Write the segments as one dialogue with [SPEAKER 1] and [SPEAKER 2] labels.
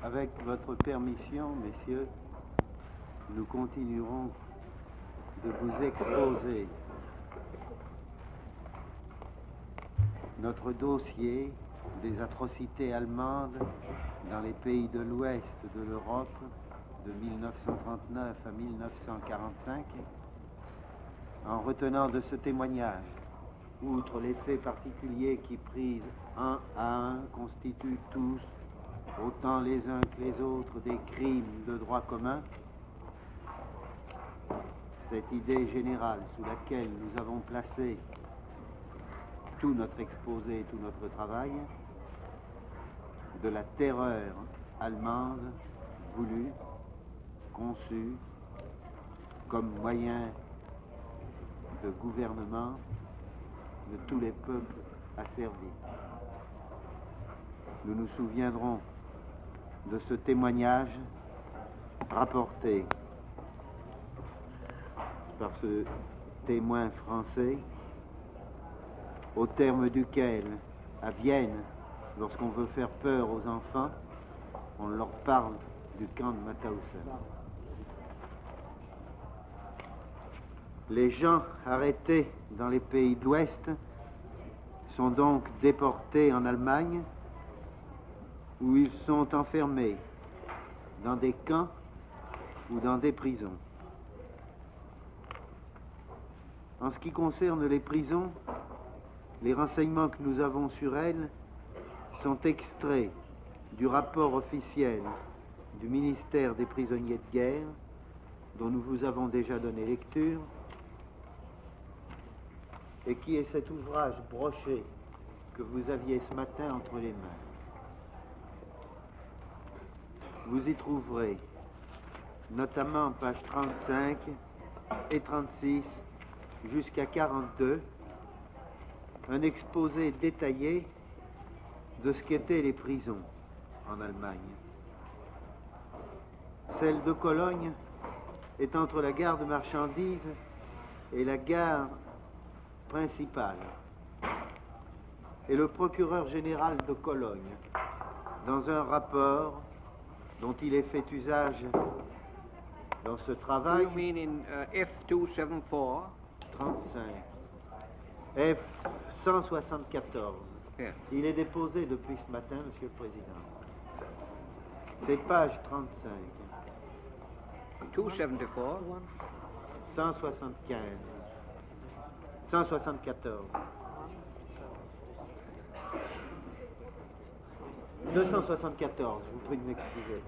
[SPEAKER 1] Avec votre permission, messieurs, nous continuerons de vous exposer notre dossier des atrocités allemandes dans les pays de l'Ouest de l'Europe de 1939 à 1945, en retenant de ce témoignage, outre les faits particuliers qui, pris un à un, constituent tous, autant les uns que les autres, des crimes de droit commun, cette idée générale sous laquelle nous avons placé tout notre exposé, tout notre travail, de la terreur allemande voulue, conçue comme moyen de gouvernement de tous les peuples asservis. Nous nous souviendrons de ce témoignage rapporté par ce témoin français, au terme duquel, à Vienne, lorsqu'on veut faire peur aux enfants, on leur parle du camp de Mauthausen. Les gens arrêtés dans les pays de l'Ouest sont donc déportés en Allemagne, où ils sont enfermés dans des camps ou dans des prisons. En ce qui concerne les prisons, les renseignements que nous avons sur elles sont extraits du rapport officiel du ministère des prisonniers de guerre, dont nous vous avons déjà donné lecture, et qui est cet ouvrage broché que vous aviez ce matin entre les mains. Vous y trouverez notamment pages 35 et 36 jusqu'à 42 un exposé détaillé de ce qu'étaient les prisons en Allemagne. Celle de Cologne est entre la gare de marchandises et la gare principale. Et le procureur général de Cologne, dans un rapport dont il est fait usage dans ce travail.
[SPEAKER 2] You mean in F274?
[SPEAKER 1] 35. F174.
[SPEAKER 2] Yes.
[SPEAKER 1] Il est déposé depuis ce matin, Monsieur le Président. C'est page 35.
[SPEAKER 2] 274?
[SPEAKER 1] 175. 174. 274, je vous prie de m'excuser.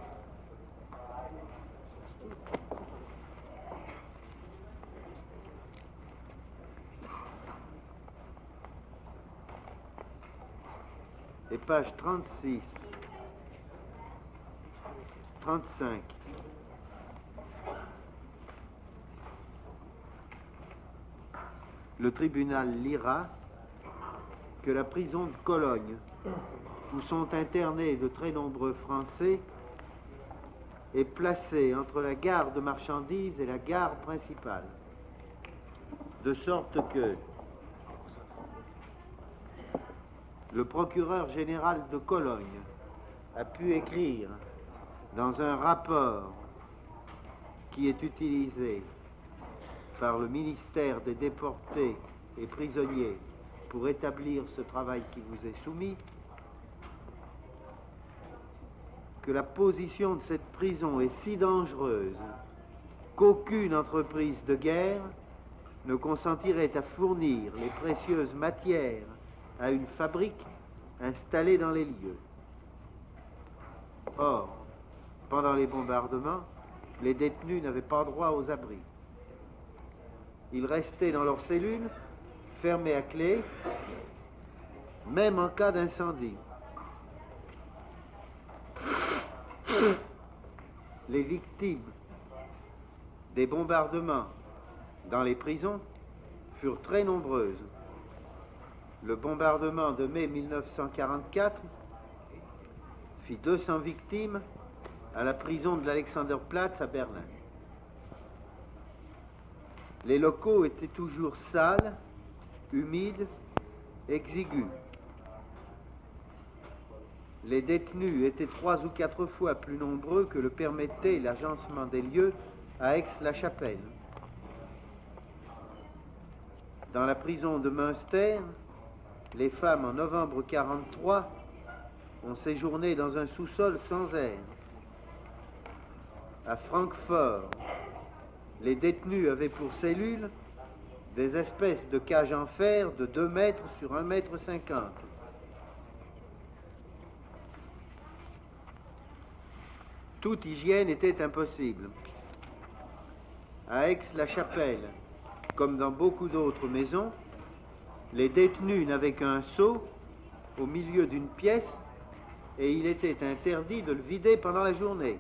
[SPEAKER 1] Et page 36, 35. Le tribunal lira que la prison de Cologne, où sont internés de très nombreux Français, est placée entre la gare de marchandises et la gare principale, de sorte que le procureur général de Cologne a pu écrire dans un rapport qui est utilisé par le ministère des déportés et prisonniers pour établir ce travail qui vous est soumis, que la position de cette prison est si dangereuse qu'aucune entreprise de guerre ne consentirait à fournir les précieuses matières à une fabrique installée dans les lieux. Or, pendant les bombardements, les détenus n'avaient pas droit aux abris. Ils restaient dans leurs cellules, fermés à clé, même en cas d'incendie. Les victimes des bombardements dans les prisons furent très nombreuses. Le bombardement de mai 1944 fit 200 victimes à la prison de l'Alexanderplatz à Berlin. Les locaux étaient toujours sales, humides, exigus. les détenus étaient 3 ou 4 fois plus nombreux que le permettait l'agencement des lieux à Aix-la-Chapelle. Dans la prison de Münster, les femmes en novembre 1943 ont séjourné dans un sous-sol sans air. À Francfort, les détenus avaient pour cellules des espèces de cages en fer de 2 mètres sur 1,50 mètre. Toute hygiène était impossible. À Aix-la-Chapelle, comme dans beaucoup d'autres maisons, les détenus n'avaient qu'un seau au milieu d'une pièce et il était interdit de le vider pendant la journée.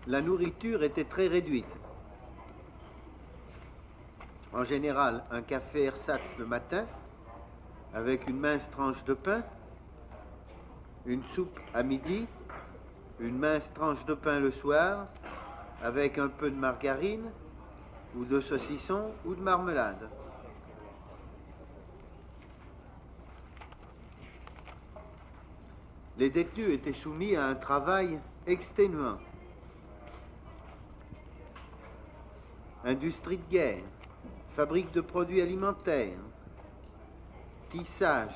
[SPEAKER 1] La nourriture était très réduite. En général, un café ersatz le matin, avec une mince tranche de pain, une soupe à midi, une mince tranche de pain le soir, avec un peu de margarine, ou de saucisson, ou de marmelade. Les détenus étaient soumis à un travail exténuant. Industrie de guerre, fabrique de produits alimentaires, tissage,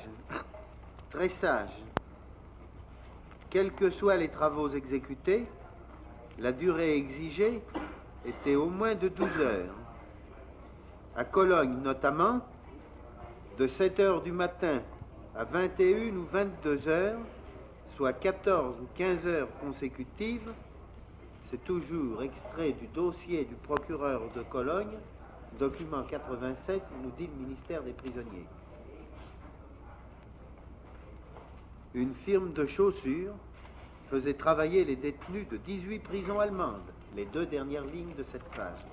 [SPEAKER 1] tressage. Quels que soient les travaux exécutés, la durée exigée était au moins de 12 heures. À Cologne notamment, de 7 heures du matin à 21 ou 22 heures, soit 14 ou 15 heures consécutives. C'est toujours extrait du dossier du procureur de Cologne, document 87, nous dit le ministère des prisonniers. Une firme de chaussures faisait travailler les détenus de 18 prisons allemandes, les 2 dernières lignes de cette page.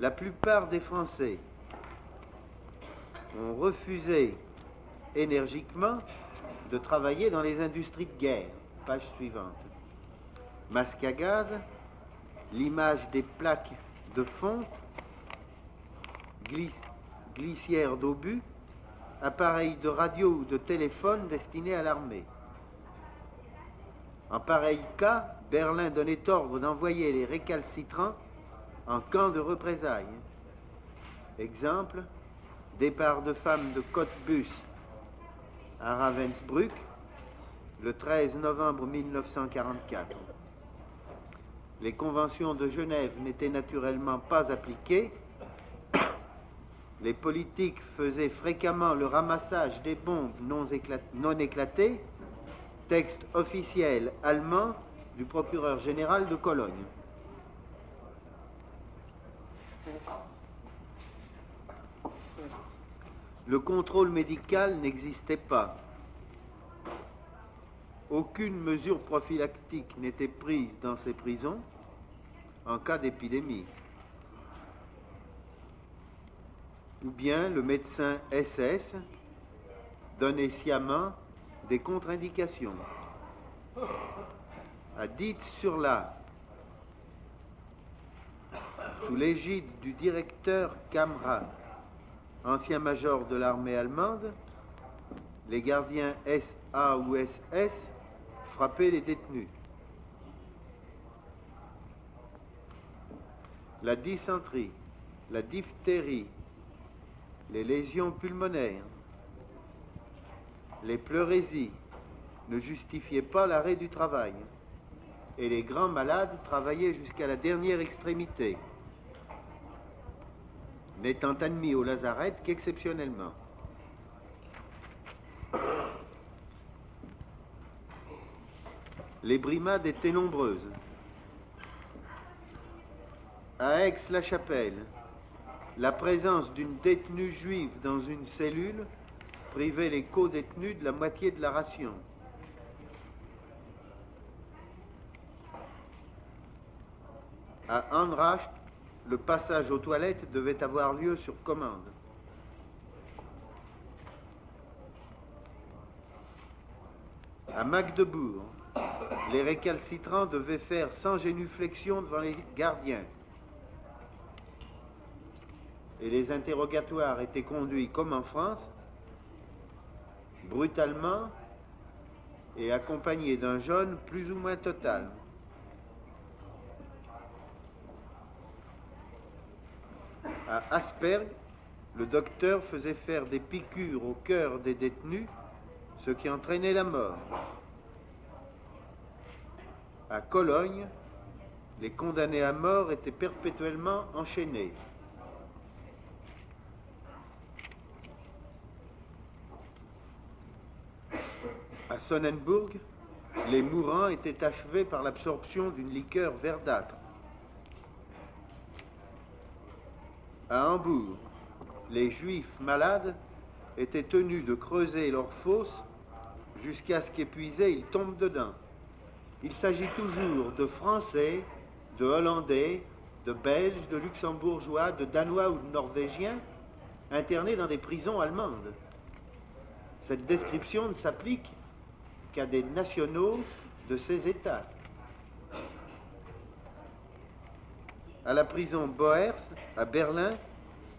[SPEAKER 1] La plupart des Français ont refusé énergiquement de travailler dans les industries de guerre. Page suivante. Masque à gaz, l'image des plaques de fonte, glissières d'obus, appareils de radio ou de téléphone destinés à l'armée. En pareil cas, Berlin donnait ordre d'envoyer les récalcitrants en camp de représailles. Exemple, départ de femmes de Cottbus à Ravensbrück le 13 novembre 1944. Les conventions de Genève n'étaient naturellement pas appliquées. Les politiques faisaient fréquemment le ramassage des bombes non éclatées, texte officiel allemand du procureur général de Cologne. Le contrôle médical n'existait pas. Aucune mesure prophylactique n'était prise dans ces prisons en cas d'épidémie. Ou bien le médecin SS donnait sciemment des contre-indications. À Dietz-sur-la, sous l'égide du directeur Kamra, ancien major de l'armée allemande, les gardiens SA ou SS frappaient les détenus. La dysenterie, la diphtérie, les lésions pulmonaires, les pleurésies ne justifiaient pas l'arrêt du travail et les grands malades travaillaient jusqu'à la dernière extrémité, n'étant admis au lazaret qu'exceptionnellement. Les brimades étaient nombreuses. À Aix-la-Chapelle, la présence d'une détenue juive dans une cellule privait les co-détenus de la moitié de la ration. À Anracht, le passage aux toilettes devait avoir lieu sur commande. À Magdebourg, les récalcitrants devaient faire sans génuflexion devant les gardiens. et les interrogatoires étaient conduits comme en France, brutalement et accompagnés d'un jeûne plus ou moins total. À Asperg, le docteur faisait faire des piqûres au cœur des détenus, ce qui entraînait la mort. À Cologne, les condamnés à mort étaient perpétuellement enchaînés. À Sonnenburg, les mourants étaient achevés par l'absorption d'une liqueur verdâtre. À Hambourg, les juifs malades étaient tenus de creuser leur fosse jusqu'à ce qu'épuisés ils tombent dedans. Il s'agit toujours de Français, de Hollandais, de Belges, de Luxembourgeois, de Danois ou de Norvégiens internés dans des prisons allemandes. Cette description ne s'applique qu'à des nationaux de ces États. À la prison Boers, à Berlin,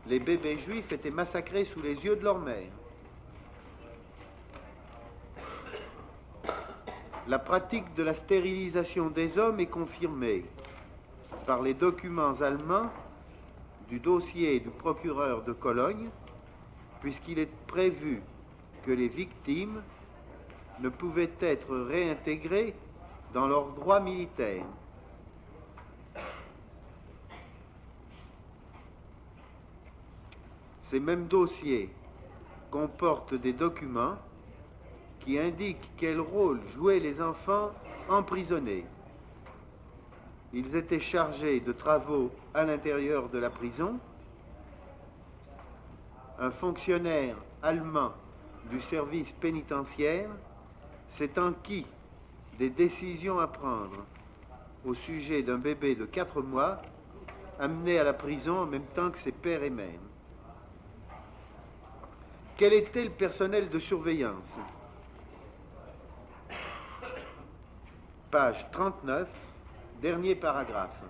[SPEAKER 1] les bébés juifs étaient massacrés sous les yeux de leur mère. La pratique de la stérilisation des hommes est confirmée par les documents allemands du dossier du procureur de Cologne, puisqu'il est prévu que les victimes ne pouvaient être réintégrées dans leurs droits militaires. Ces mêmes dossiers comportent des documents qui indiquent quel rôle jouaient les enfants emprisonnés. Ils étaient chargés de travaux à l'intérieur de la prison. Un fonctionnaire allemand du service pénitentiaire s'est enquis des décisions à prendre au sujet d'un bébé de 4 mois amené à la prison en même temps que ses pères et mères. Quel était le personnel de surveillance? Page 39, dernier paragraphe.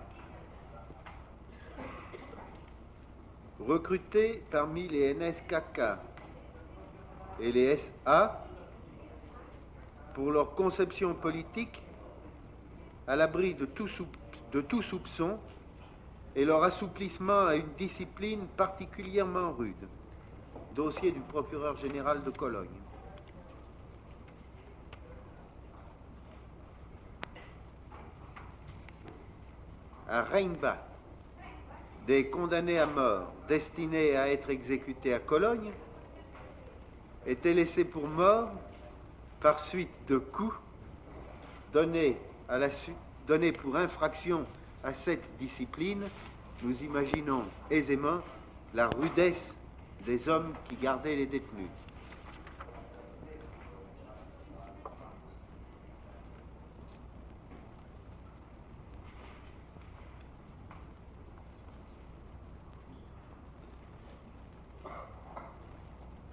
[SPEAKER 1] Recrutés parmi les NSKK et les SA pour leur conception politique, à l'abri de tout soupçon et leur assouplissement à une discipline particulièrement rude. Dossier du procureur général de Cologne. À Rheinbach, des condamnés à mort destinés à être exécutés à Cologne étaient laissés pour morts par suite de coups donnés pour infraction à cette discipline. Nous imaginons aisément la rudesse des hommes qui gardaient les détenus.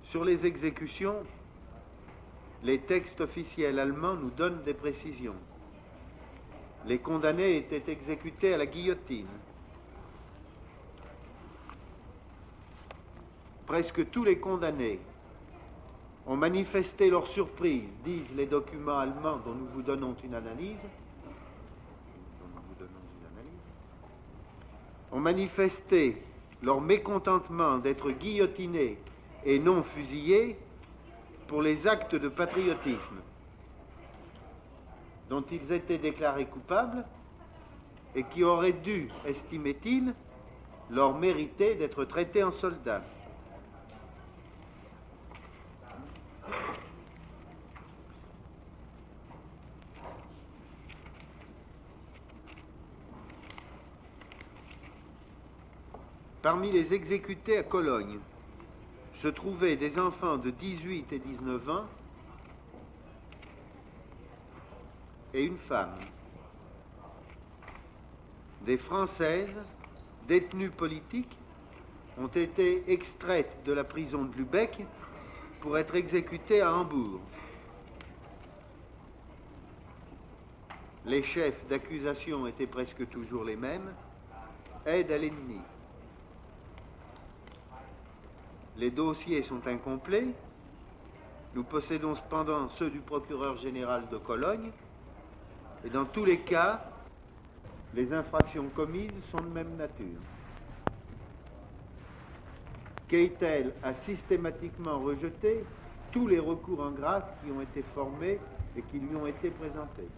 [SPEAKER 1] Sur les exécutions, les textes officiels allemands nous donnent des précisions. Les condamnés étaient exécutés à la guillotine. Presque tous les condamnés ont manifesté leur surprise, disent les documents allemands dont nous vous donnons une analyse, ont manifesté leur mécontentement d'être guillotinés et non fusillés pour les actes de patriotisme dont ils étaient déclarés coupables et qui auraient dû, estimaient-ils, leur mériter d'être traités en soldats. Parmi les exécutés à Cologne se trouvaient des enfants de 18 et 19 ans et une femme. Des Françaises détenues politiques ont été extraites de la prison de Lübeck pour être exécutées à Hambourg. Les chefs d'accusation étaient presque toujours les mêmes: aide à l'ennemi. les dossiers sont incomplets. Nous possédons cependant ceux du procureur général de Cologne, et dans tous les cas, les infractions commises sont de même nature. Keitel a systématiquement rejeté tous les recours en grâce qui ont été formés et qui lui ont été présentés.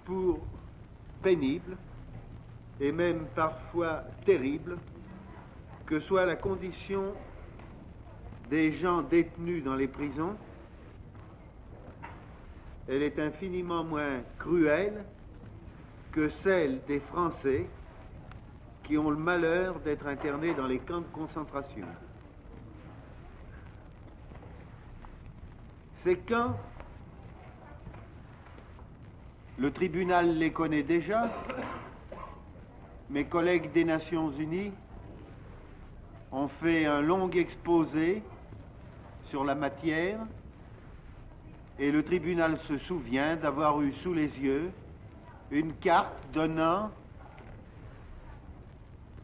[SPEAKER 1] Pour pénible et même parfois terrible que soit la condition des gens détenus dans les prisons, elle est infiniment moins cruelle que celle des Français qui ont le malheur d'être internés dans les camps de concentration. Ces camps, le tribunal les connaît déjà. Mes collègues des Nations Unies ont fait un long exposé sur la matière et le tribunal se souvient d'avoir eu sous les yeux une carte donnant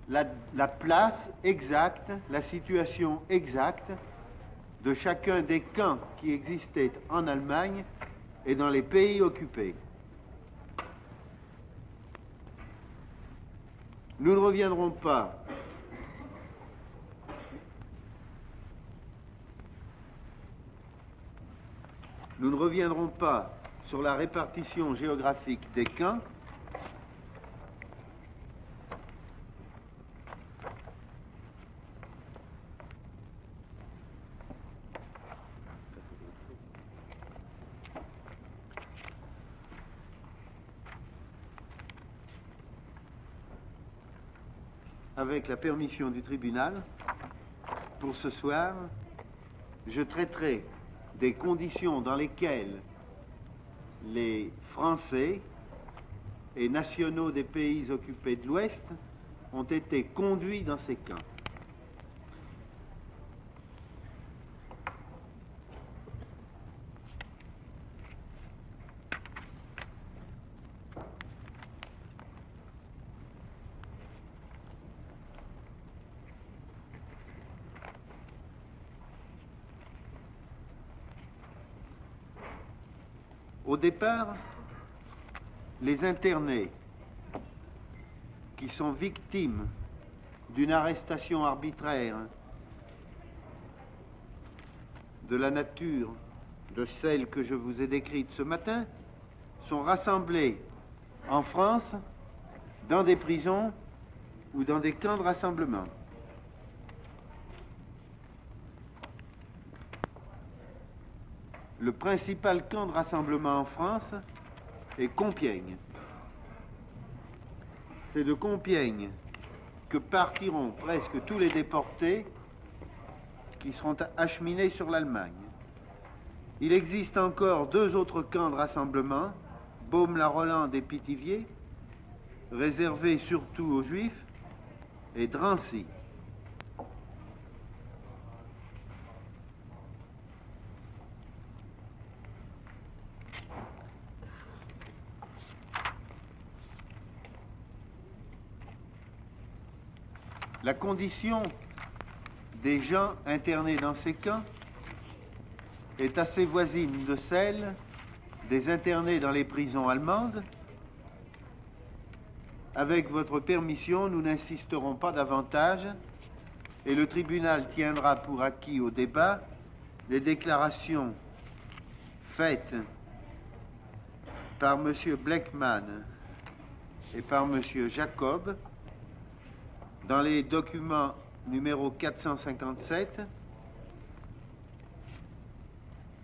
[SPEAKER 1] la place exacte, la situation exacte de chacun des camps qui existaient en Allemagne et dans les pays occupés. Nous ne reviendrons pas sur la répartition géographique des camps. Avec la permission du tribunal, pour ce soir, je traiterai des conditions dans lesquelles les Français et nationaux des pays occupés de l'Ouest ont été conduits dans ces camps. Au départ, les internés qui sont victimes d'une arrestation arbitraire de la nature de celle que je vous ai décrite ce matin sont rassemblés en France dans des prisons ou dans des camps de rassemblement. Le principal camp de rassemblement en France est Compiègne. C'est de Compiègne que partiront presque tous les déportés qui seront acheminés sur l'Allemagne. Il existe encore 2 autres camps de rassemblement, Baume-la-Rolande et Pithiviers, réservés surtout aux Juifs, et Drancy. La condition des gens internés dans ces camps est assez voisine de celle des internés dans les prisons allemandes. Avec votre permission, nous n'insisterons pas davantage et le tribunal tiendra pour acquis au débat les déclarations faites par M. Bleckmann et par M. Jacob dans les documents numéro 457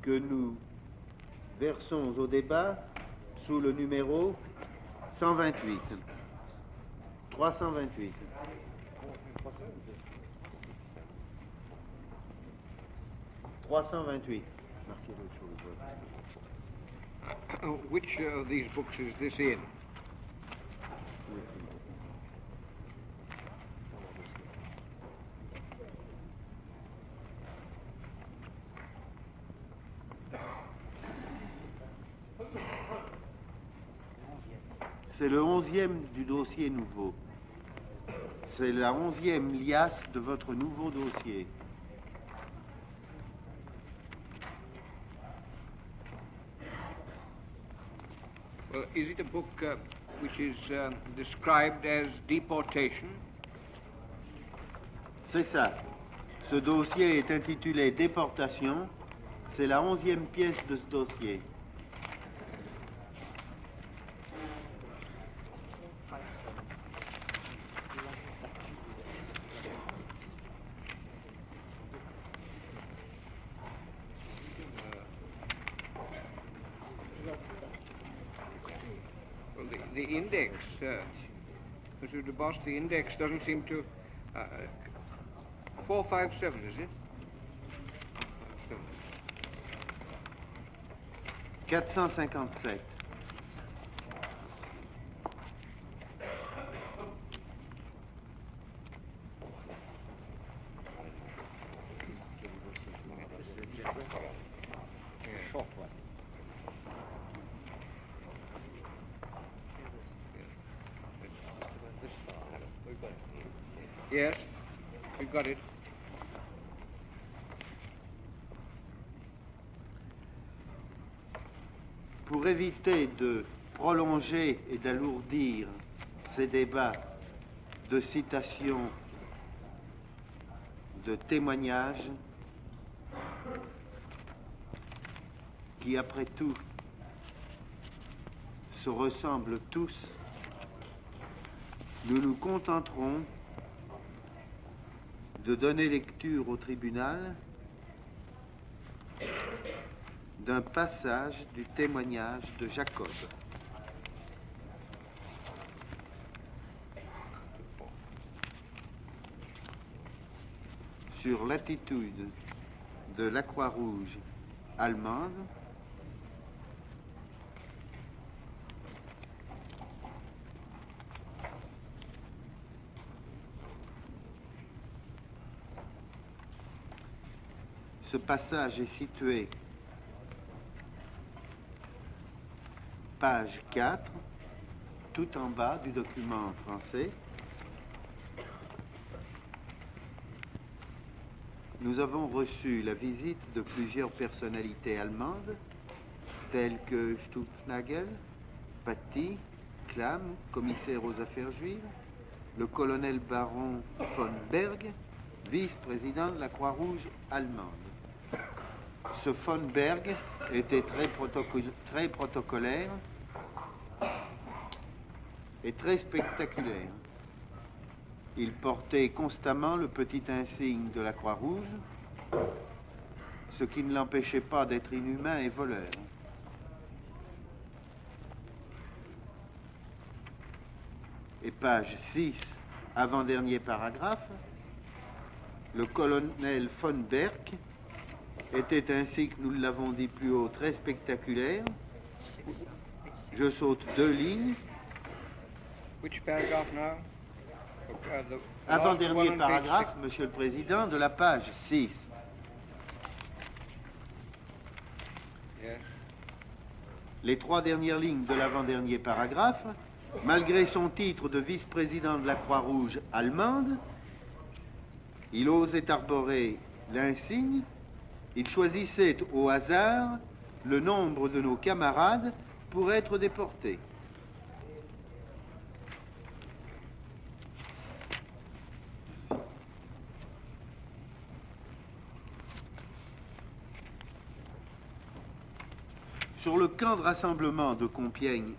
[SPEAKER 1] que nous versons au débat sous le numéro 128. 328. Marquez autre chose.
[SPEAKER 2] Which of these books is this in?
[SPEAKER 1] C'est le 11e du dossier nouveau. C'est la 11e liasse de votre nouveau dossier.
[SPEAKER 2] Well, is it a book which is described as deportation?
[SPEAKER 1] C'est ça. Ce dossier est intitulé Déportation. C'est la 11e pièce de ce dossier.
[SPEAKER 2] Well, the index, Mr. DeBoss, the index doesn't seem to... 457, is it?
[SPEAKER 1] 457.
[SPEAKER 2] Short one. Yes, we've got it.
[SPEAKER 1] Pour éviter de prolonger et d'alourdir ces débats de citations, de témoignages, qui après tout se ressemblent tous, nous nous contenterons de donner lecture au tribunal d'un passage du témoignage de Jacob. Sur l'attitude de la Croix-Rouge allemande Ce passage est situé page 4, tout en bas du document en français. Nous avons reçu la visite de plusieurs personnalités allemandes, telles que Stufnagel, Paty, Klamm, commissaire aux affaires juives, le colonel baron von Berg, vice-président de la Croix-Rouge allemande. Ce von Berg était très protocolaire et très spectaculaire. Il portait constamment le petit insigne de la Croix-Rouge, ce qui ne l'empêchait pas d'être inhumain et voleur. Et page 6, avant-dernier paragraphe, le colonel von Berg était ainsi que nous l'avons dit plus haut, très spectaculaire. Je saute 2 lignes.
[SPEAKER 2] Which paragraph now?
[SPEAKER 1] Avant-dernier paragraphe, Monsieur le Président, de la page 6.
[SPEAKER 2] Yes.
[SPEAKER 1] Les 3 dernières lignes de l'avant-dernier paragraphe, malgré son titre de vice-président de la Croix-Rouge allemande, il osait arborer l'insigne. Il choisissait au hasard le nombre de nos camarades pour être déportés. Sur le camp de rassemblement de Compiègne,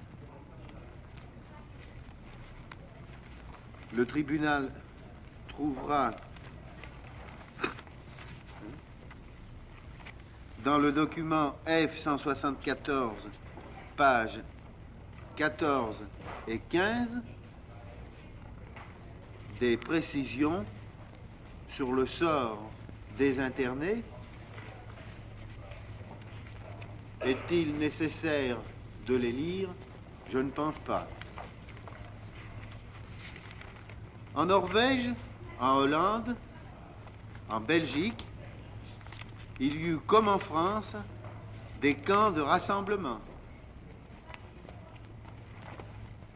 [SPEAKER 1] le tribunal trouvera dans le document F-174, pages 14 et 15, des précisions sur le sort des internés. Est-il nécessaire de les lire? Je ne pense pas. En Norvège, en Hollande, en Belgique, il y eut, comme en France, des camps de rassemblement.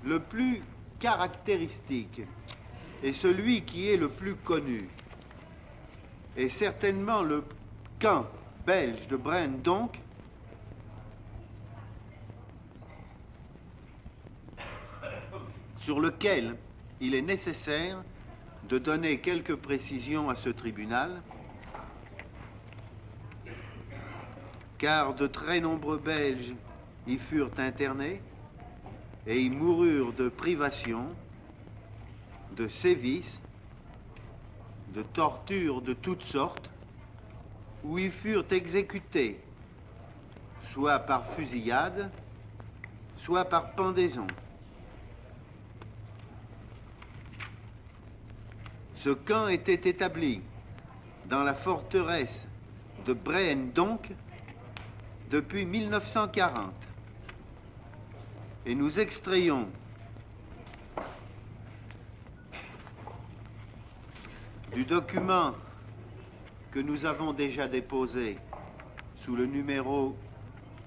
[SPEAKER 1] le plus caractéristique et celui qui est le plus connu est certainement le camp belge de Braine, donc, sur lequel il est nécessaire de donner quelques précisions à ce tribunal, car de très nombreux Belges y furent internés et y moururent de privations, de sévices, de tortures de toutes sortes, où y furent exécutés, soit par fusillade, soit par pendaison. Ce camp était établi dans la forteresse de Braine, donc, depuis 1940. Et nous extrayons du document que nous avons déjà déposé sous le numéro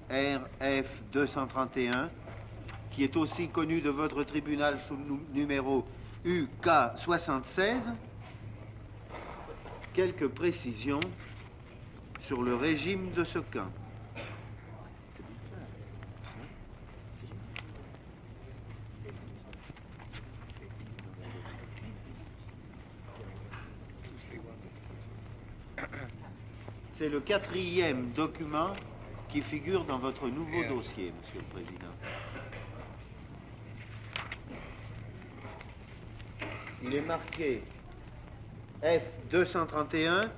[SPEAKER 1] RF 231, qui est aussi connu de votre tribunal sous le numéro UK 76, quelques précisions sur le régime de ce camp. C'est le 4e document qui figure dans votre nouveau dossier, Monsieur le Président. Il est marqué F231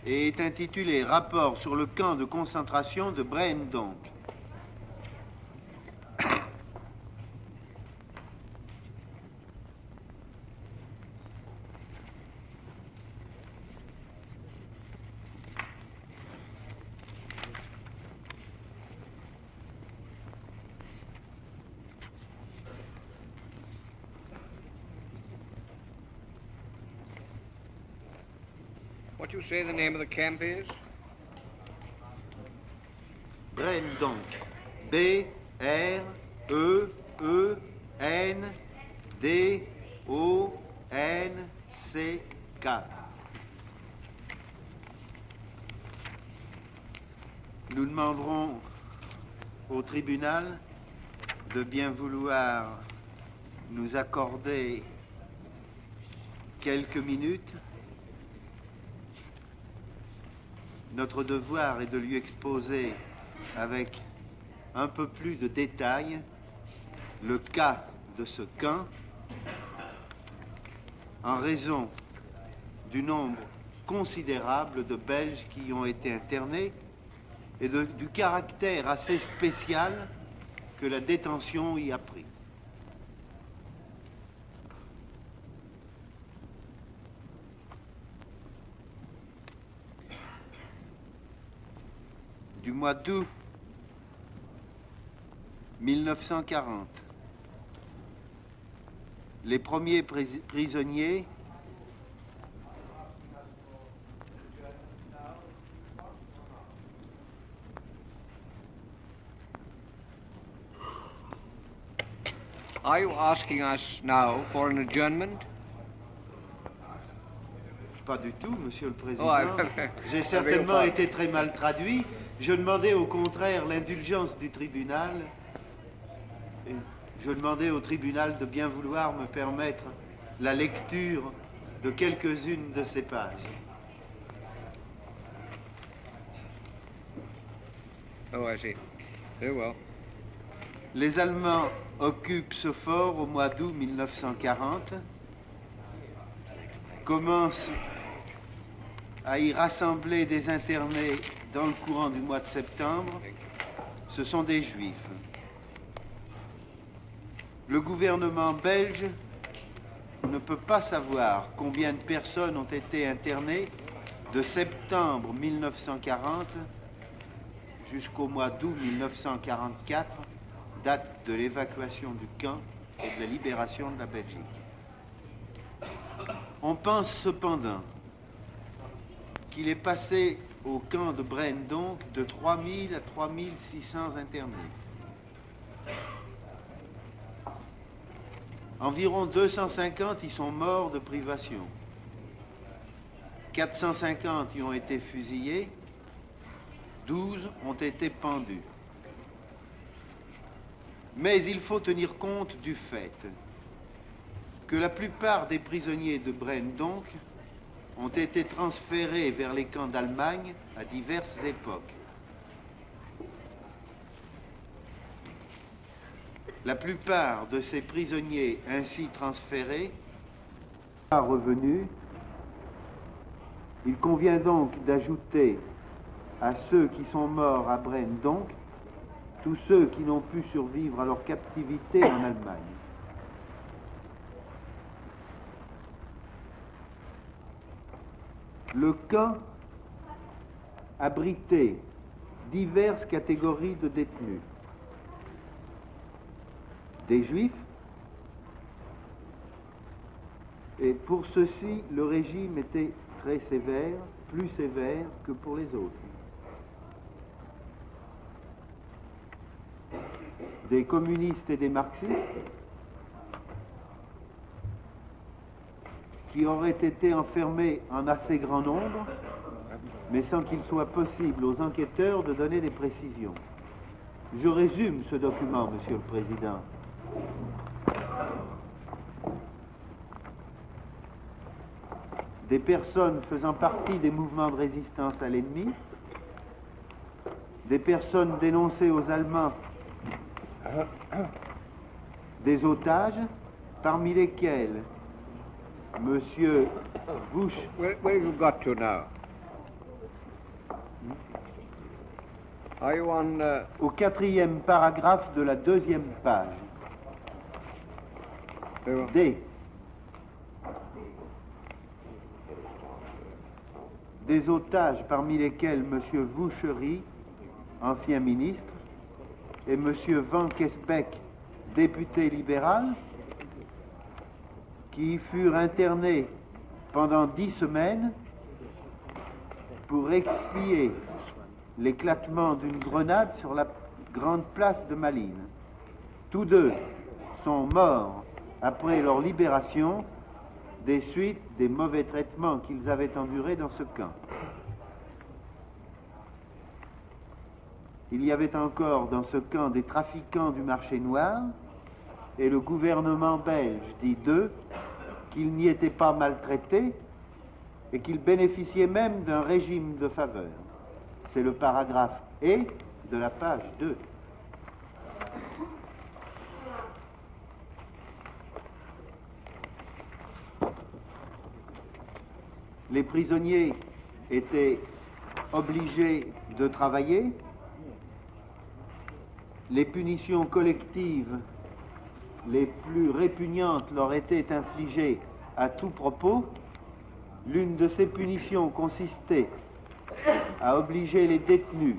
[SPEAKER 1] et est intitulé « Rapport sur le camp de concentration de Braine, donc ».
[SPEAKER 2] What you say the name of the camp is?
[SPEAKER 1] Braine, donc. B-R-E-E-N-D-O-N-C-K. Nous demanderons au tribunal de bien vouloir nous accorder quelques minutes. Notre devoir est de lui exposer avec un peu plus de détails le cas de ce camp en raison du nombre considérable de Belges qui y ont été internés et du caractère assez spécial que la détention y a pris. Du mois d'août 1940, les premiers prisonniers
[SPEAKER 2] Are you asking us now for an adjournment?
[SPEAKER 1] Pas du tout, Monsieur le Président.
[SPEAKER 2] Oh,
[SPEAKER 1] J'ai certainement été très mal traduit. Je demandais au contraire l'indulgence du tribunal. Et je demandais au tribunal de bien vouloir me permettre la lecture de quelques-unes de ces pages.
[SPEAKER 2] Oh, I see. Very well.
[SPEAKER 1] Les Allemands occupent ce fort au mois d'août 1940, commencent à y rassembler des internés dans le courant du mois de septembre. Ce sont des Juifs. Le gouvernement belge ne peut pas savoir combien de personnes ont été internées de septembre 1940 jusqu'au mois d'août 1944, date de l'évacuation du camp et de la libération de la Belgique. On pense cependant qu'il est passé au camp de Braine, donc, de 3000 à 3600 internés. Environ 250 y sont morts de privation. 450 y ont été fusillés, 12 ont été pendus. Mais il faut tenir compte du fait que la plupart des prisonniers de Braine, donc, ont été transférés vers les camps d'Allemagne à diverses époques. La plupart de ces prisonniers ainsi transférés sont revenus. Il convient donc d'ajouter à ceux qui sont morts à Braine, donc, tous ceux qui n'ont pu survivre à leur captivité en Allemagne. Le camp abritait diverses catégories de détenus. Des juifs, et pour ceux-ci, le régime était très sévère, plus sévère que pour les autres. Des communistes et des marxistes, qui auraient été enfermés en assez grand nombre, mais sans qu'il soit possible aux enquêteurs de donner des précisions. Je résume ce document, Monsieur le Président. Des personnes faisant partie des mouvements de résistance à l'ennemi, des personnes dénoncées aux Allemands, des otages, parmi lesquels Monsieur Bush.
[SPEAKER 2] Where you got to now? Are you on...
[SPEAKER 1] Au 4e paragraphe de la 2e page. D. Des otages parmi lesquels M. Vouchery, ancien ministre, et M. Van Kesbeck, député libéral, qui y furent internés pendant 10 semaines pour expier l'éclatement d'une grenade sur la grande place de Malines. Tous deux sont morts après leur libération des suites des mauvais traitements qu'ils avaient endurés dans ce camp. Il y avait encore dans ce camp des trafiquants du marché noir, et le gouvernement belge dit d'eux qu'ils n'y étaient pas maltraités et qu'ils bénéficiaient même d'un régime de faveur. C'est le paragraphe E de la page 2. Les prisonniers étaient obligés de travailler. Les punitions collectives les plus répugnantes leur étaient infligées à tout propos. L'une de ces punitions consistait à obliger les détenus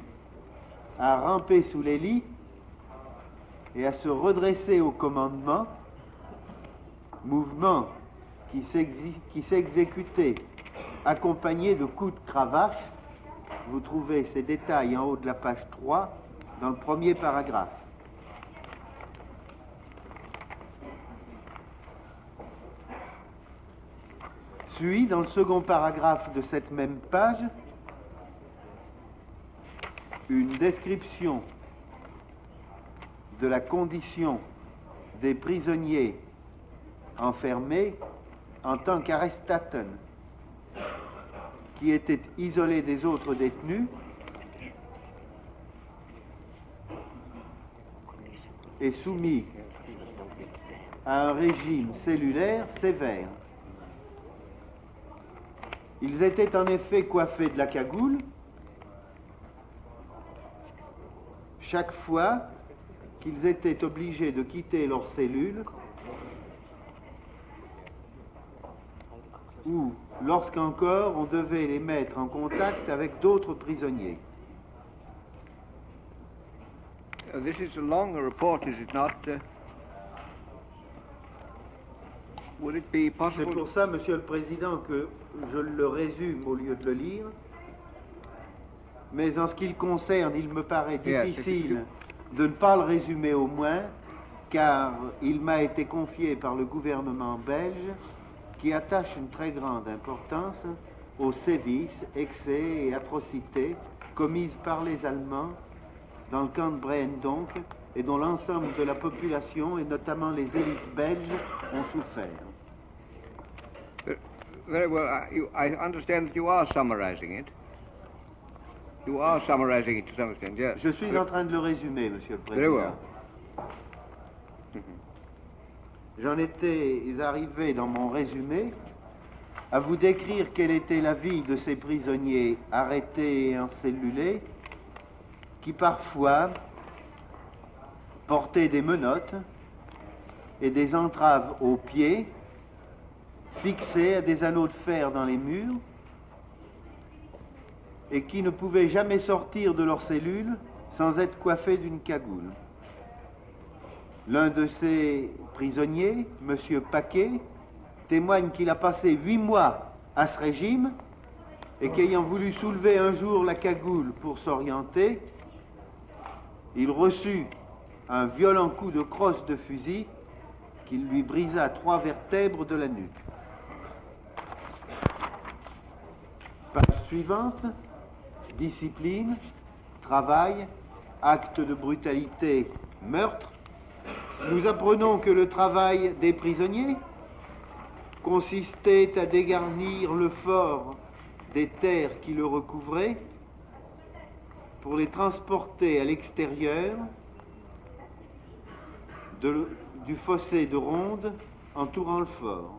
[SPEAKER 1] à ramper sous les lits et à se redresser au commandement, mouvement qui s'exécutait accompagné de coups de cravache. Vous trouvez ces détails en haut de la page 3 dans le premier paragraphe. Suit dans le second paragraphe de cette même page une description de la condition des prisonniers enfermés en tant qu'arrestaten, qui étaient isolés des autres détenus et soumis à un régime cellulaire sévère. Ils étaient en effet coiffés de la cagoule chaque fois qu'ils étaient obligés de quitter leur cellule ou lorsqu'encore on devait les mettre en contact avec d'autres prisonniers.
[SPEAKER 2] This is a long report, is it not? Would it be possible...
[SPEAKER 1] C'est pour ça, Monsieur le Président, que je le résume au lieu de le lire. Mais en ce qui le concerne, il me paraît difficile de ne pas le résumer au moins, car il m'a été confié par le gouvernement belge qui attache une très grande importance aux sévices, excès et atrocités commises par les Allemands dans le camp de Braendonck et dont l'ensemble de la population, et notamment les élites belges, ont souffert.
[SPEAKER 2] Very well. I understand that you are summarizing it. You are summarizing it to some extent, yes.
[SPEAKER 1] Je suis en train de le résumer, Monsieur le
[SPEAKER 2] Very
[SPEAKER 1] Président.
[SPEAKER 2] well.
[SPEAKER 1] J'en étais arrivé dans mon résumé à vous décrire quelle était la vie de ces prisonniers arrêtés et encellulés qui parfois portaient des menottes et des entraves aux pieds fixés à des anneaux de fer dans les murs et qui ne pouvaient jamais sortir de leur cellule sans être coiffés d'une cagoule. L'un de ces prisonniers, M. Paquet, témoigne qu'il a passé 8 mois à ce régime et qu'ayant voulu soulever un jour la cagoule pour s'orienter, il reçut un violent coup de crosse de fusil qui lui brisa 3 vertèbres de la nuque. Page suivante, discipline, travail, acte de brutalité, meurtre. Nous apprenons que le travail des prisonniers consistait à dégarnir le fort des terres qui le recouvraient pour les transporter à l'extérieur du fossé de ronde entourant le fort.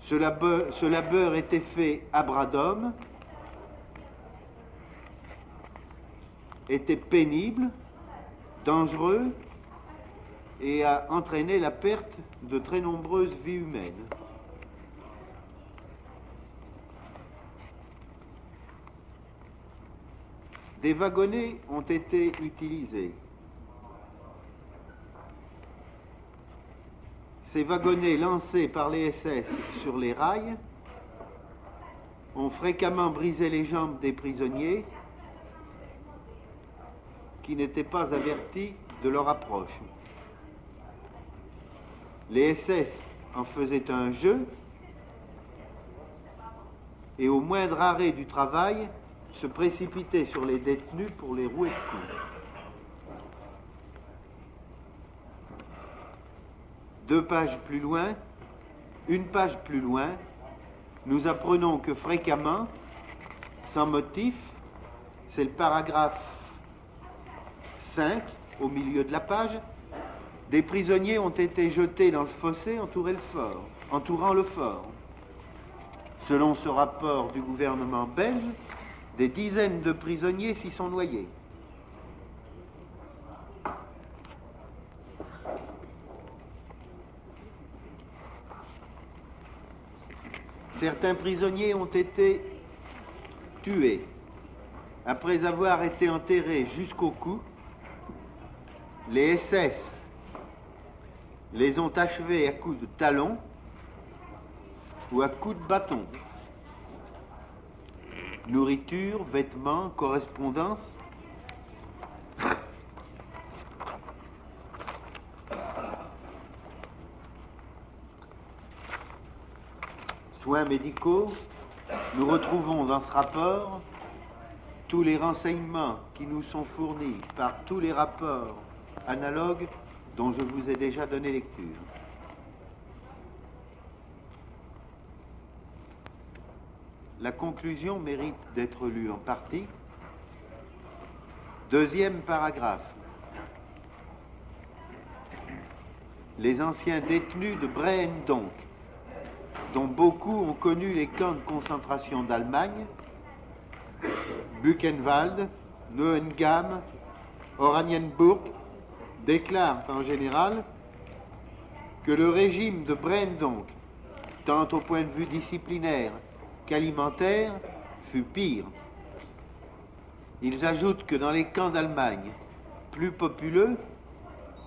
[SPEAKER 1] Ce labeur était fait à bras d'homme, était pénible, dangereux et a entraîné la perte de très nombreuses vies humaines. Des wagonnets ont été utilisés. Ces wagonnets lancés par les SS sur les rails ont fréquemment brisé les jambes des prisonniers qui n'étaient pas avertis de leur approche. Les SS en faisaient un jeu et au moindre arrêt du travail se précipitaient sur les détenus pour les rouer de coups. 2 pages plus loin, 1 page plus loin, nous apprenons que fréquemment, sans motif, c'est le paragraphe 5, au milieu de la page, des prisonniers ont été jetés dans le fossé entourant le fort. Selon ce rapport du gouvernement belge, des dizaines de prisonniers s'y sont noyés. Certains prisonniers ont été tués. Après avoir été enterrés jusqu'au cou, les SS les ont achevés à coups de talon ou à coups de bâton. Nourriture, vêtements, correspondance. Soins médicaux, nous retrouvons dans ce rapport tous les renseignements qui nous sont fournis par tous les rapports analogues dont je vous ai déjà donné lecture. La conclusion mérite d'être lue en partie. 2e paragraphe. Les anciens détenus de Braendonck, dont beaucoup ont connu les camps de concentration d'Allemagne, Buchenwald, Neuengamme, Oranienburg, déclarent en général que le régime de Braendonck, tant au point de vue disciplinaire qu'alimentaire, fut pire. Ils ajoutent que dans les camps d'Allemagne, plus populeux,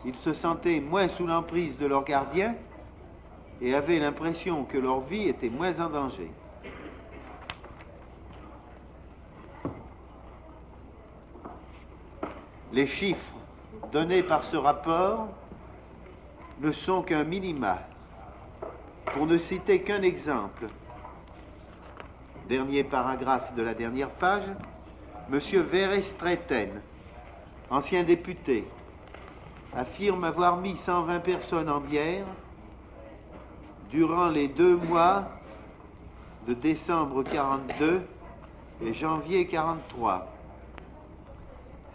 [SPEAKER 1] ils se sentaient moins sous l'emprise de leurs gardiens et avaient l'impression que leur vie était moins en danger. Les chiffres donnés par ce rapport ne sont qu'un minima. Pour ne citer qu'un exemple, dernier paragraphe de la dernière page, M. Verestretten, ancien député, affirme avoir mis 120 personnes en bière durant les 2 mois de décembre 42 et janvier 43.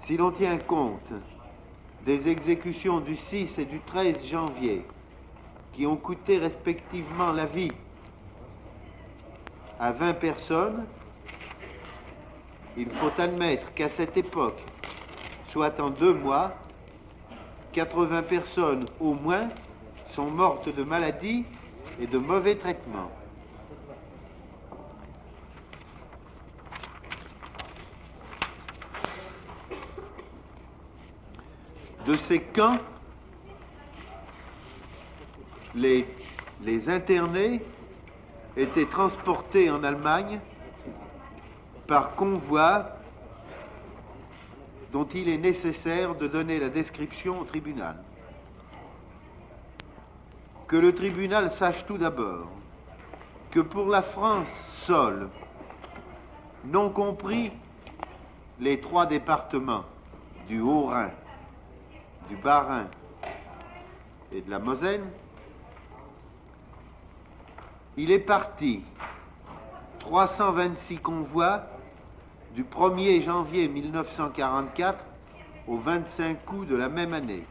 [SPEAKER 1] Si l'on tient compte des exécutions du 6 et du 13 janvier, qui ont coûté respectivement la vie à 20 personnes, il faut admettre qu'à cette époque, soit en 2 mois, 80 personnes au moins sont mortes de maladies et de mauvais traitements. De ces camps, les internés étaient transportés en Allemagne par convoi dont il est nécessaire de donner la description au tribunal. Que le tribunal sache tout d'abord que pour la France seule, non compris les 3 départements du Haut-Rhin, du Bas-Rhin et de la Moselle, il est parti 326 convois du 1er janvier 1944 au 25 août de la même année,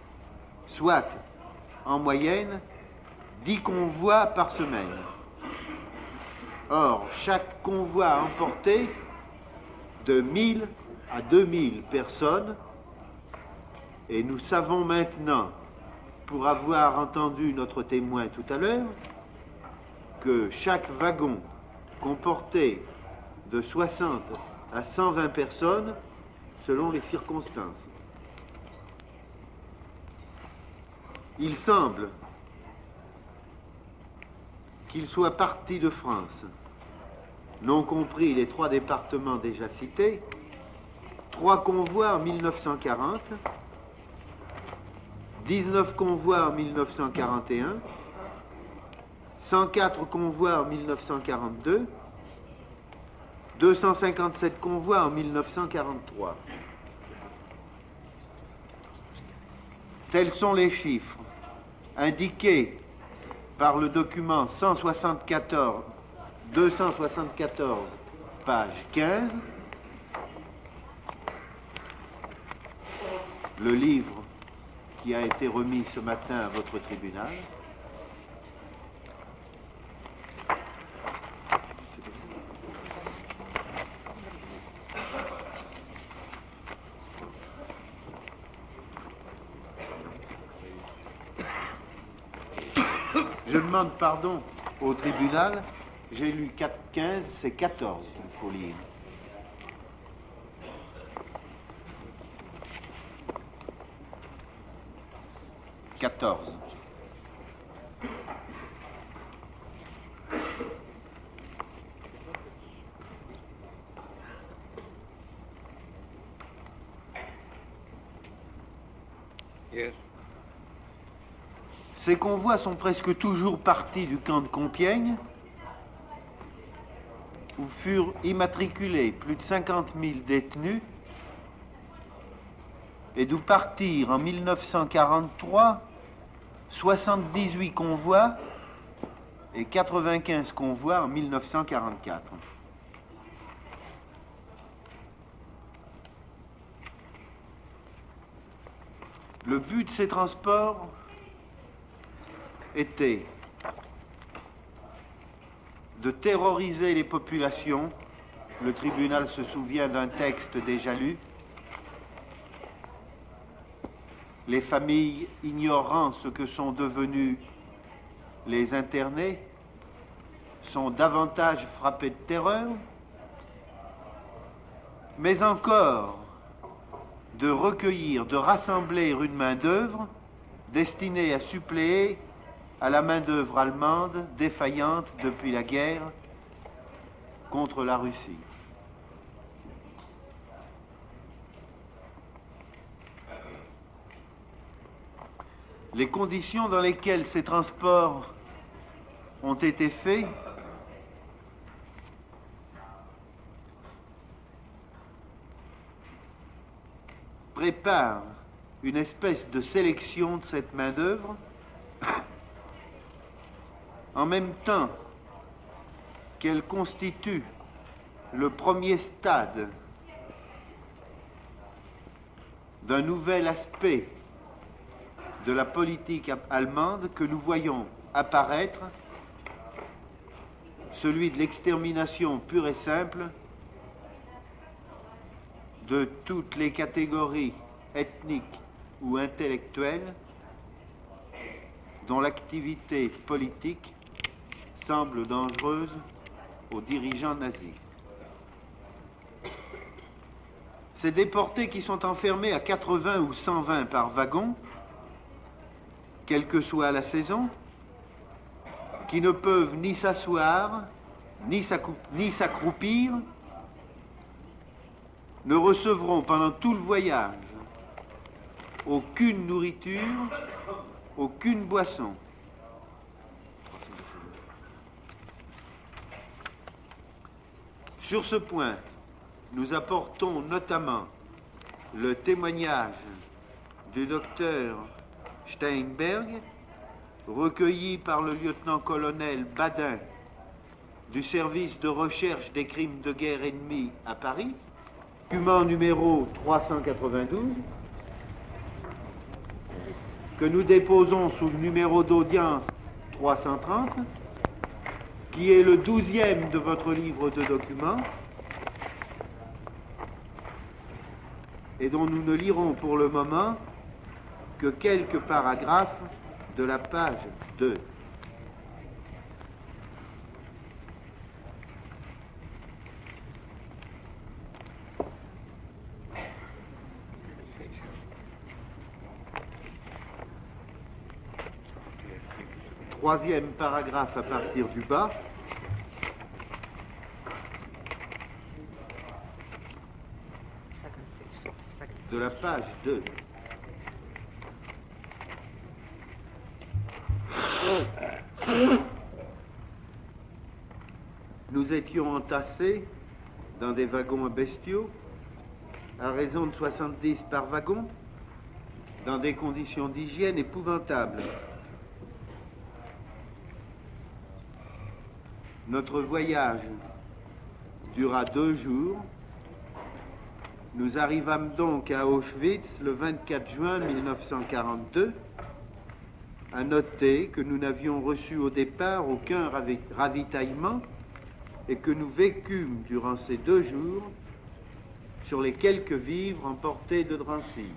[SPEAKER 1] soit en moyenne 10 convois par semaine. Or, chaque convoi a emporté de 1000 à 2000 personnes, et nous savons maintenant, pour avoir entendu notre témoin tout à l'heure, que chaque wagon comportait de 60 à 120 personnes selon les circonstances. Il semble qu'il soit parti de France, non compris les 3 départements déjà cités, 3 convois en 1940, 19 convois en 1941, 104 convois en 1942, 257 convois en 1943. Tels sont les chiffres indiqués par le document 274, page 15, le livre qui a été remis ce matin à votre tribunal. Je demande pardon au tribunal, j'ai lu 4-15, c'est 14 qu'il faut lire. « 14.
[SPEAKER 2] Yes.
[SPEAKER 1] Ces convois sont presque toujours partis du camp de Compiègne, où furent immatriculés plus de 50 000 détenus, et d'où partirent en 1943 78 convois et 95 convois en 1944. Le but de ces transports était de terroriser les populations. Le tribunal se souvient d'un texte déjà lu. Les familles ignorant ce que sont devenus les internés sont davantage frappées de terreur, mais encore de recueillir, de rassembler une main-d'œuvre destinée à suppléer à la main-d'œuvre allemande défaillante depuis la guerre contre la Russie. Les conditions dans lesquelles ces transports ont été faits préparent une espèce de sélection de cette main-d'œuvre en même temps qu'elle constitue le premier stade d'un nouvel aspect de la politique allemande que nous voyons apparaître, celui de l'extermination pure et simple de toutes les catégories ethniques ou intellectuelles dont l'activité politique semble dangereuse aux dirigeants nazis. Ces déportés qui sont enfermés à 80 ou 120 par wagon, quelle que soit la saison, qui ne peuvent ni s'asseoir, ni s'accroupir, ne recevront pendant tout le voyage aucune nourriture, aucune boisson. Sur ce point, nous apportons notamment le témoignage du docteur Steinberg, recueilli par le lieutenant-colonel Badin du service de recherche des crimes de guerre ennemis à Paris, document numéro 392, que nous déposons sous le numéro d'audience 330, qui est le 12e de votre livre de documents, et dont nous ne lirons pour le moment que quelques paragraphes de la page 2. Troisième paragraphe à partir du bas. De la page 2. Nous étions entassés dans des wagons bestiaux, à raison de 70 par wagon, dans des conditions d'hygiène épouvantables. Notre voyage dura 2 jours. Nous arrivâmes donc à Auschwitz le 24 juin 1942. À noter que nous n'avions reçu au départ aucun ravitaillement et que nous vécûmes durant ces 2 jours sur les quelques vivres emportés de Drancy.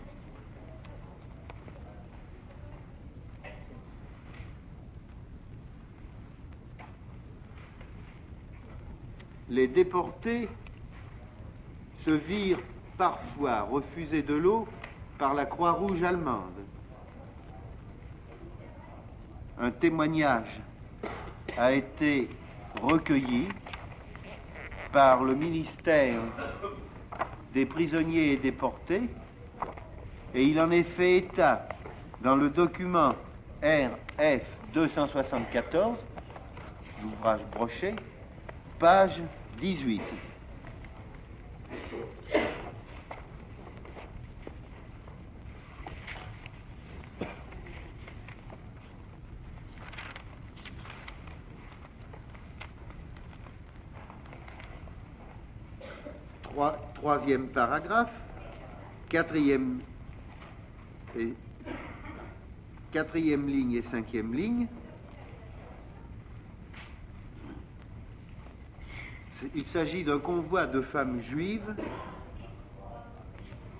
[SPEAKER 1] Les déportés se virent parfois refuser de l'eau par la Croix-Rouge allemande. Un témoignage a été recueilli par le ministère des prisonniers et déportés, et il en est fait état dans le document RF 274, l'ouvrage broché, page 18. Troisième paragraphe, quatrième ligne et 5e ligne. Il s'agit d'un convoi de femmes juives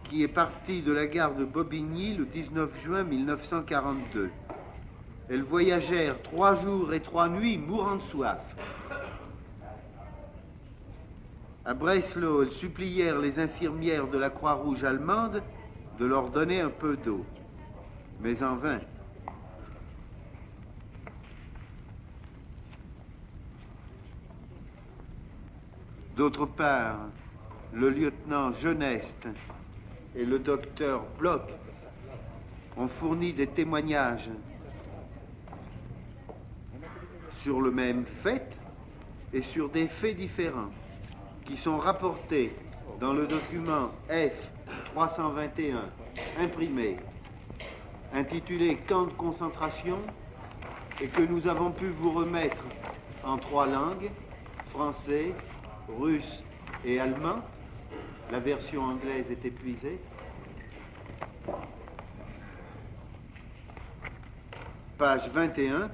[SPEAKER 1] qui est parti de la gare de Bobigny le 19 juin 1942. Elles voyagèrent 3 jours et 3 nuits mourant de soif. À Breslau, elles supplièrent les infirmières de la Croix-Rouge allemande de leur donner un peu d'eau, mais en vain. D'autre part, le lieutenant Geneste et le docteur Bloch On fournit des témoignages sur le même fait et sur des faits différents qui sont rapportés dans le document F321 imprimé, intitulé Camp de concentration, et que nous avons pu vous remettre en 3 langues, français, russe et allemand. La version anglaise est épuisée. Page 21,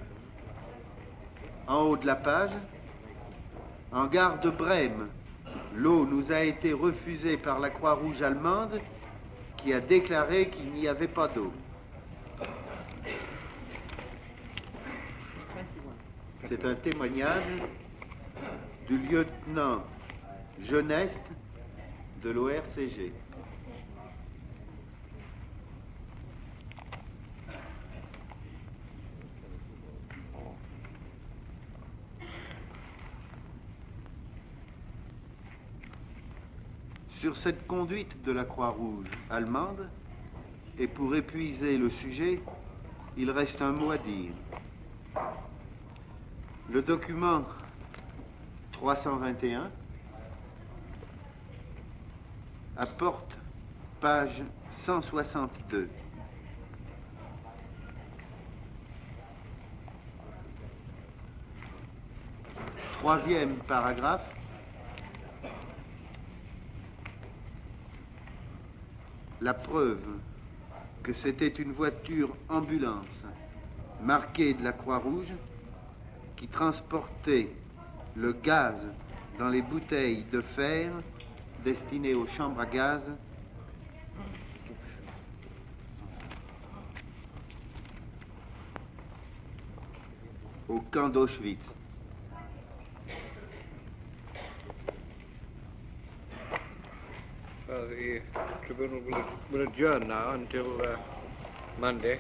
[SPEAKER 1] en haut de la page, en gare de Brême, l'eau nous a été refusée par la Croix-Rouge allemande qui a déclaré qu'il n'y avait pas d'eau. C'est un témoignage du lieutenant Geneste de l'ORCG. Sur cette conduite de la Croix-Rouge allemande, et pour épuiser le sujet, il reste un mot à dire. Le document 321 apporte page 162. Troisième paragraphe. La preuve que c'était une voiture ambulance marquée de la Croix-Rouge qui transportait le gaz dans les bouteilles de fer destinées aux chambres à gaz au camp d'Auschwitz.
[SPEAKER 2] The tribunal will adjourn now until Monday.